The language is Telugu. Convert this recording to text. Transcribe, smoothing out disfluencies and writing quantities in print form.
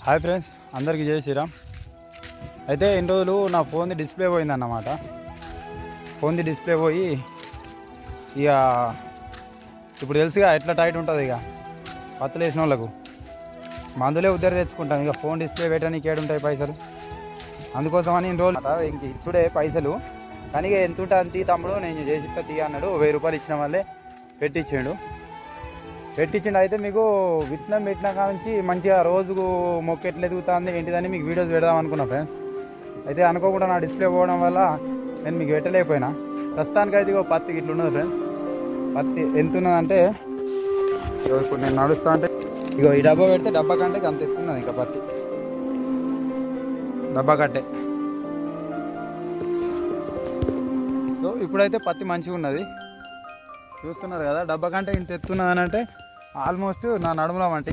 హాయ్ ఫ్రెండ్స్, అందరికీ జై శ్రీరామ్. అయితే ఇన్ని రోజులు నా ఫోన్ది డిస్ప్లే పోయిందన్నమాట. ఫోన్ది డిస్ప్లే పోయి ఇక ఇప్పుడు తెలుసుగా ఎట్లా టైట్ ఉంటుంది. ఇక పత్తులు వేసిన వాళ్ళకు మందులే ఉద్దరి తెచ్చుకుంటాం. ఇక ఫోన్ డిస్ప్లే పెట్టడానికి ఏడుంటాయి పైసలు. అందుకోసమని ఇన్ని రోజులు ఇంక ఇచ్చుడే పైసలు. కానీ ఇక ఎంత ఉంటుంది అంత తమ్ముడు, నేను చేసిస్తా తీ అన్నాడు. 1000 రూపాయలు ఇచ్చిన వాళ్ళే పెట్టించిండు. అయితే మీకు విత్తనం పెట్టిన కాంచి మంచిగా రోజుకు మొక్క ఎట్లా ఎదుగుతుంది ఏంటిదని మీకు వీడియోస్ పెడదాం అనుకున్నా ఫ్రెండ్స్. అయితే అనుకోకుండా నా డిస్ప్లే పోవడం వల్ల నేను మీకు పెట్టలేకపోయినా. ప్రస్తుతానికైతే ఇగో పత్తి ఇట్లా ఉన్నది ఫ్రెండ్స్. పత్తి ఎంత ఉన్నదంటే ఇప్పుడు నేను నడుస్తా అంటే ఇగో ఈ డబ్బా పెడితే డబ్బా కంటే అంత ఎత్తున్నది. ఇంకా పత్తి డబ్బా కట్టే. సో ఇప్పుడైతే పత్తి మంచిగా ఉన్నది, చూస్తున్నారు కదా. డబ్బా కంటే ఇంత ఎత్తున్నదని అంటే ఆల్మోస్ట్ నా నడుములో వంటి